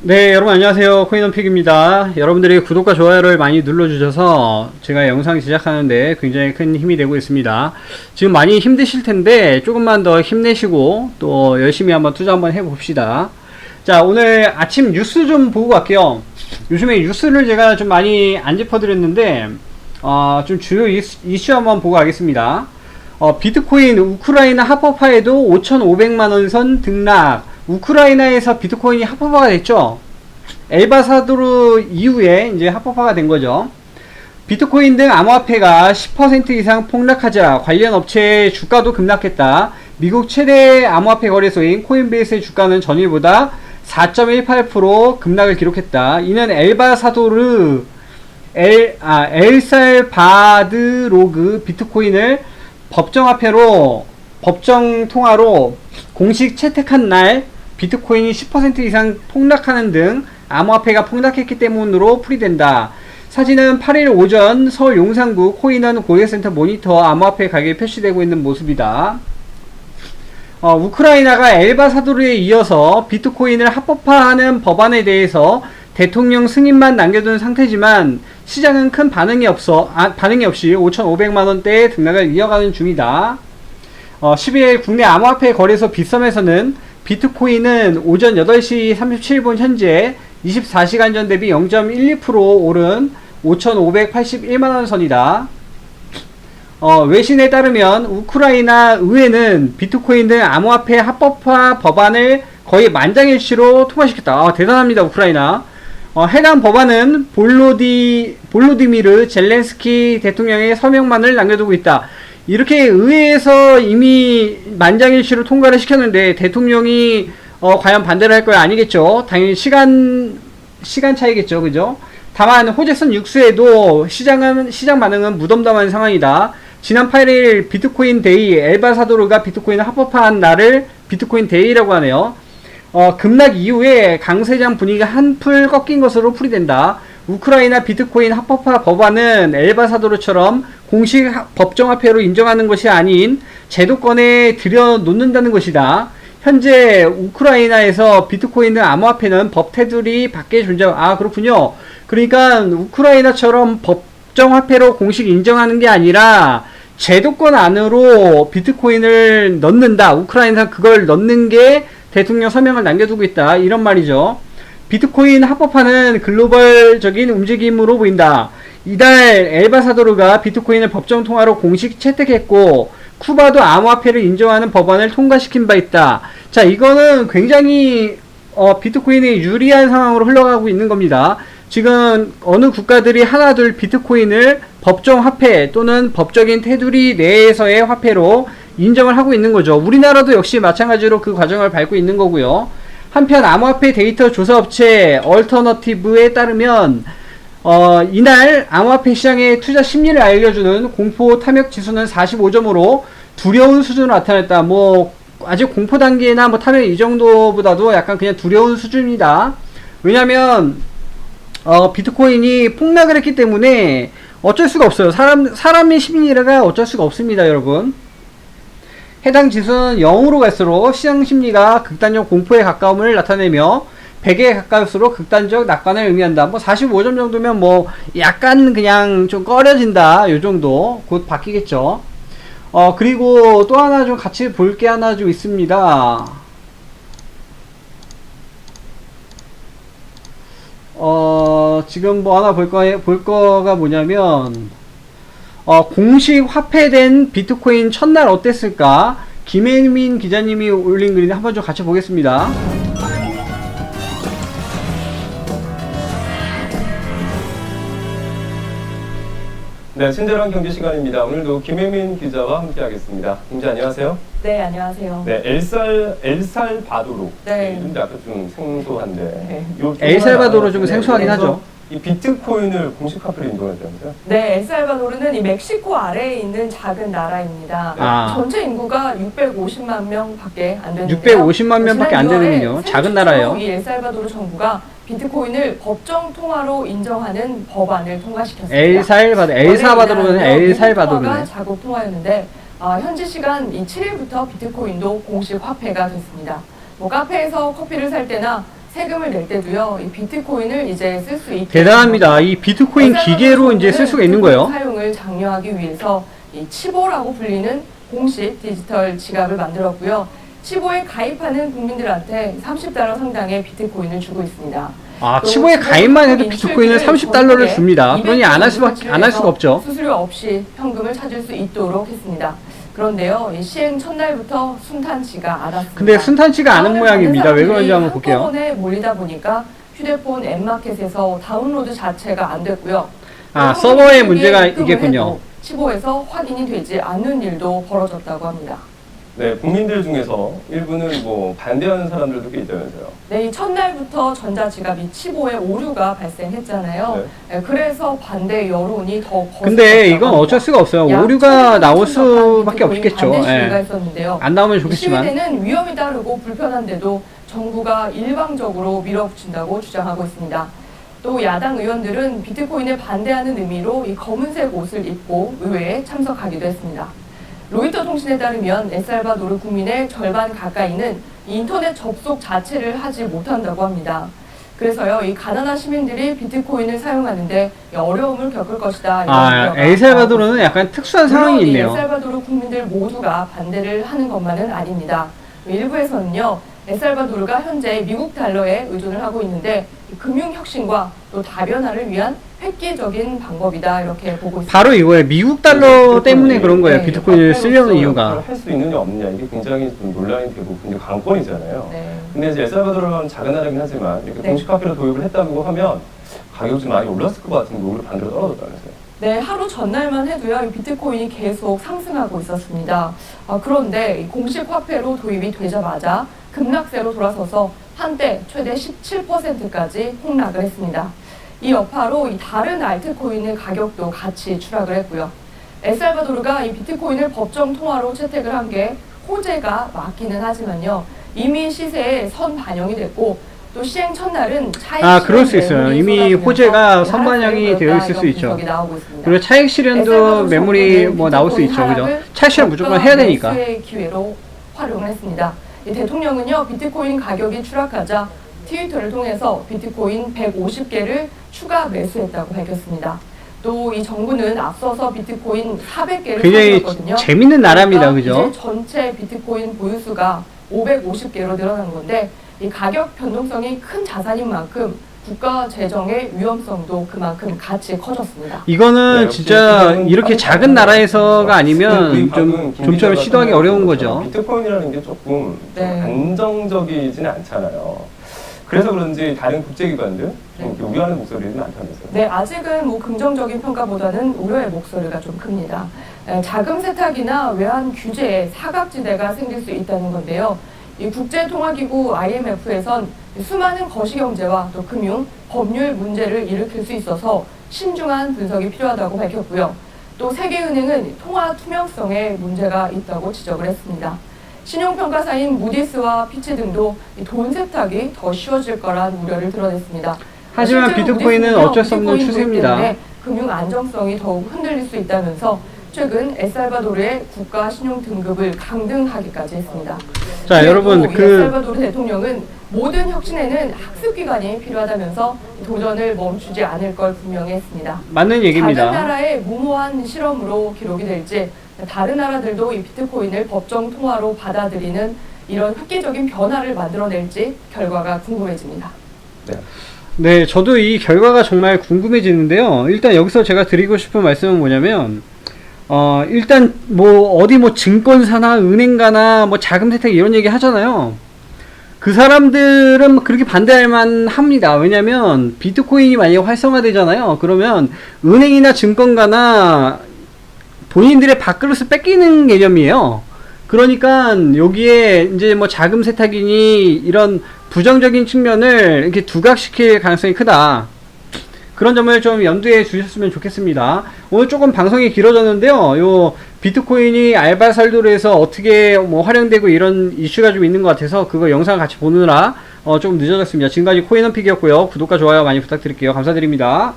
네, 여러분 안녕하세요. 코인원픽입니다. 여러분들이 구독과 좋아요를 많이 눌러주셔서 제가 영상 제작하는데 굉장히 큰 힘이 되고 있습니다. 지금 많이 힘드실 텐데 조금만 더 힘내시고 또 열심히 한번 투자 한번 해봅시다. 자, 오늘 아침 뉴스 좀 보고 갈게요. 요즘에 뉴스를 제가 좀 많이 안 짚어드렸는데 좀 주요 이슈 한번 보고 가겠습니다. 비트코인 우크라이나 합법화에도 5,500만원 선 등락. 우크라이나에서 비트코인이 합법화가 됐죠. 엘바사도르 이후에 이제 합법화가 된 거죠. 비트코인 등 암호화폐가 10% 이상 폭락하자 관련 업체의 주가도 급락했다. 미국 최대 암호화폐 거래소인 코인베이스의 주가는 전일보다 4.18% 급락을 기록했다. 이는 엘살바드로르 비트코인을 법정 통화로 공식 채택한 날 비트코인이 10% 이상 폭락하는 등 암호화폐가 폭락했기 때문으로 풀이된다. 사진은 8일 오전 서울 용산구 코인원 고객센터 모니터 암호화폐 가격이 표시되고 있는 모습이다. 우크라이나가 엘바사도르에 이어서 비트코인을 합법화하는 법안에 대해서 대통령 승인만 남겨둔 상태지만 시장은 큰 반응이 없이 5,500만원대의 등락을 이어가는 중이다. 12일 국내 암호화폐 거래소 빗썸에서는 비트코인은 오전 8시 37분 현재 24시간 전 대비 0.12% 오른 5,581만원 선이다. 외신에 따르면 우크라이나 의회는 비트코인 등 암호화폐 합법화 법안을 거의 만장일치로 통과시켰다. 대단합니다, 우크라이나. 해당 법안은 볼로디미르 젤렌스키 대통령의 서명만을 남겨두고 있다. 이렇게 의회에서 이미 만장일치로 통과를 시켰는데 대통령이 과연 반대를 할 거야? 아니겠죠. 당연히 시간 차이겠죠. 그죠? 다만 호재선 육수에도 시장 반응은 무덤덤한 상황이다. 지난 8일 비트코인 데이 엘바사도르가 비트코인을 합법화한 날을 비트코인 데이라고 하네요. 급락 이후에 강세장 분위기가 한풀 꺾인 것으로 풀이된다. 우크라이나 비트코인 합법화 법안은 엘바사도르처럼 공식 법정화폐로 인정하는 것이 아닌 제도권에 들여놓는다는 것이다. 현재 우크라이나에서 비트코인 등 암호화폐는 법 테두리 밖에 그렇군요. 그러니까 우크라이나처럼 법정화폐로 공식 인정하는 게 아니라 제도권 안으로 비트코인을 넣는다. 우크라이나 그걸 넣는 게 대통령 서명을 남겨두고 있다. 이런 말이죠. 비트코인 합법화는 글로벌적인 움직임으로 보인다. 이달 엘바사도르가 비트코인을 법정 통화로 공식 채택했고 쿠바도 암호화폐를 인정하는 법안을 통과시킨 바 있다. 자, 이거는 굉장히 비트코인이 유리한 상황으로 흘러가고 있는 겁니다. 지금 어느 국가들이 하나둘 비트코인을 법정 화폐 또는 법적인 테두리 내에서의 화폐로 인정을 하고 있는 거죠. 우리나라도 역시 마찬가지로 그 과정을 밟고 있는 거고요. 한편 암호화폐 데이터 조사업체 얼터너티브에 따르면 이날 암호화폐 시장의 투자 심리를 알려주는 공포 탐욕 지수는 45점으로 두려운 수준으로 나타났다. 아직 공포 단계나 탐욕 이 정도보다도 약간 그냥 두려운 수준이다. 왜냐면 비트코인이 폭락을 했기 때문에 어쩔 수가 없어요. 사람의 심리가 어쩔 수가 없습니다, 여러분. 해당 지수는 0으로 갈수록 시장 심리가 극단적 공포에 가까움을 나타내며 100에 가까울수록 극단적 낙관을 의미한다. 45점 정도면 약간 그냥 좀 꺼려진다. 요 정도. 곧 바뀌겠죠. 그리고 또 하나 좀 같이 볼 게 하나 좀 있습니다. 지금 하나 볼 거가 뭐냐면, 공식 화폐된 비트코인 첫날 어땠을까? 김혜민 기자님이 올린 글인데 한번 좀 같이 보겠습니다. 네, 친절한 경제 시간입니다. 오늘도 김혜민 기자와 함께하겠습니다. 김자 안녕하세요. 네, 안녕하세요. 네, 엘살바도르. 네. 이름도 약간 좀 생소한데. 네. 엘살바도르 좀 생소하긴 하죠. 이 비트코인을 공식 화폐로 인정했다면서요? 네, 엘살바도르는 이 멕시코 아래에 있는 작은 나라입니다. 전체 인구가 650만 명밖에 안 되는데요. 650만 명밖에 안 되는군요. 작은 나라예요. 이 엘살바도르 정부가 비트코인을 법정 통화로 인정하는 법안을 통과시켰습니다. 엘살바도르는 엘살바도르네. 자국 통화였는데 현지 시간 7일부터 비트코인도 공식 화폐가 됐습니다. 카페에서 커피를 살 때나 세금을 낼 때도요, 이 비트코인을 이제 쓸 수 있게 대단합니다. 이 비트코인 기계로 이제 쓸 수가 있는 거예요. 사용을 장려하기 위해서 이 치보라고 불리는 공식 디지털 지갑을 만들었고요. 치보에 가입하는 국민들한테 $30 상당의 비트코인을 주고 있습니다. 아, 치보에 가입만 해도 비트코인을 $30를 줍니다. 그러니 안 할 수가 없죠. 수수료 없이 현금을 찾을 수 있도록 했습니다. 그런데요, 이 시행 첫날부터 순탄치가 않았습니다. 근데 순탄치가 않은 모양입니다. 왜 그런지 한번 볼게요. 한꺼번에 몰리다 보니까 휴대폰 앱마켓에서 다운로드 자체가 안 됐고요. 아, 서버의 문제가 있겠군요. 치보에서 확인이 되지 않는 일도 벌어졌다고 합니다. 네, 국민들 중에서 일부는 뭐 반대하는 사람들도 꽤 있다면서요. 네, 이 첫날부터 전자지갑이 치보에 오류가 발생했잖아요. 네. 그래서 반대 여론이 더 거셌다고 근데 이건 어쩔 수가 없어요. 오류가 나올 수밖에 없겠죠. 반대 시위가 예. 있었는데요. 안 나오면 좋겠지만. 시위대는 위험이 따르고 불편한데도 정부가 일방적으로 밀어붙인다고 주장하고 있습니다. 또 야당 의원들은 비트코인에 반대하는 의미로 이 검은색 옷을 입고 의회에 참석하기도 했습니다. 로이터 통신에 따르면 엘살바도르 국민의 절반 가까이는 인터넷 접속 자체를 하지 못한다고 합니다. 그래서요, 이 가난한 시민들이 비트코인을 사용하는데 어려움을 겪을 것이다. 아, 엘살바도르는 약간 특수한 상황이 있네요. 엘살바도르 국민들 모두가 반대를 하는 것만은 아닙니다. 일부에서는요, 엘살바도르가 현재 미국 달러에 의존을 하고 있는데 금융혁신과 또 다변화를 위한 획기적인 방법이다 이렇게 보고 있습니다. 바로 이거예요. 미국 달러 때문에 그런 거예요. 네. 비트코인을 쓰려는 이유가. 할 수 있느냐 없느냐 이게 굉장히 좀 논란이 되고 굉장히 관건이잖아요. 네. 근데 이제 엘살바도르는 작은 나라긴 하지만 이렇게 네. 공식 화폐로 도입을 했다고 하면 가격이 좀 많이 올랐을 것 같은데 오히려 반대로 떨어졌다면서요. 네, 하루 전날만 해도요, 이 비트코인이 계속 상승하고 있었습니다. 그런데 이 공식 화폐로 도입이 되자마자 급락세로 돌아서서 한때 최대 17%까지 폭락을 했습니다. 이 여파로 이 다른 알트코인의 가격도 같이 추락을 했고요. 엘살바도르가 이 비트코인을 법정 통화로 채택을 한 게 호재가 맞기는 하지만요, 이미 시세에 선 반영이 됐고 또 시행 첫날은 차익 그럴 수 있어요. 이미 호재가 선반영이 되어 있을 수 있죠. 그리고 차익 실현도 매물이 뭐 나올 수 있죠. 그죠? 차익 실현 무조건 해야 되니까. 매수의 기회로 활용을 했습니다. 이 대통령은요, 비트코인 가격이 추락하자 트위터를 통해서 비트코인 150개를 추가 매수했다고 밝혔습니다. 또 이 정부는 앞서서 비트코인 400개를 굉장히 사들였거든요. 재밌는 나라입니다. 그러니까 그죠? 이제 전체 비트코인 보유수가 550개로 늘어난 건데 이 가격 변동성이 큰 자산인 만큼 국가 재정의 위험성도 그만큼 같이 커졌습니다. 이거는 네, 진짜 이렇게 작은 나라에서가 아니면 좀 좀처럼 시도하기 어려운 거죠. 비트코인이라는 게 조금 네. 안정적이지는 않잖아요. 그래서 그런지 다른 국제기관들 좀 이렇게 우려하는 목소리는 많다면서요. 네, 아직은 뭐 긍정적인 평가보다는 우려의 목소리가 좀 큽니다. 자금 세탁이나 외환 규제에 사각지대가 생길 수 있다는 건데요. 이 국제통화기구 IMF에선 수많은 거시경제와 또 금융, 법률 문제를 일으킬 수 있어서 신중한 분석이 필요하다고 밝혔고요. 또 세계은행은 통화 투명성에 문제가 있다고 지적을 했습니다. 신용평가사인 무디스와 피치 등도 돈 세탁이 더 쉬워질 거란 우려를 드러냈습니다. 하지만 비트코인은 어쩔 수 없는 추세입니다. 금융 안정성이 더욱 흔들릴 수 있다면서 최근 엘살바도르의 국가 신용 등급을 강등하기까지 했습니다. 자, 여러분 엘살바도르 대통령은 모든 혁신에는 학습기관이 필요하다면서 도전을 멈추지 않을 걸 분명히 했습니다. 맞는 얘기입니다. 다른 나라의 무모한 실험으로 기록이 될지 다른 나라들도 이 비트코인을 법정 통화로 받아들이는 이런 획기적인 변화를 만들어낼지 결과가 궁금해집니다. 네, 저도 이 결과가 정말 궁금해지는데요. 일단 여기서 제가 드리고 싶은 말씀은 뭐냐면 일단 뭐 어디 뭐 증권사나 은행가나 뭐 자금 세탁 이런 얘기 하잖아요. 그 사람들은 그렇게 반대할 만합니다. 왜냐면 비트코인이 만약에 활성화되잖아요. 그러면 은행이나 증권가나 본인들의 밥그릇을 뺏기는 개념이에요. 그러니까 여기에 이제 뭐 자금 세탁이니 이런 부정적인 측면을 이렇게 두각시킬 가능성이 크다. 그런 점을 좀 염두에 주셨으면 좋겠습니다. 오늘 조금 방송이 길어졌는데요. 요 비트코인이 알바살도르에서 어떻게 뭐 활용되고 이런 이슈가 좀 있는 것 같아서 그거 영상 같이 보느라 조금 늦어졌습니다. 지금까지 코인원픽이었고요. 구독과 좋아요 많이 부탁드릴게요. 감사드립니다.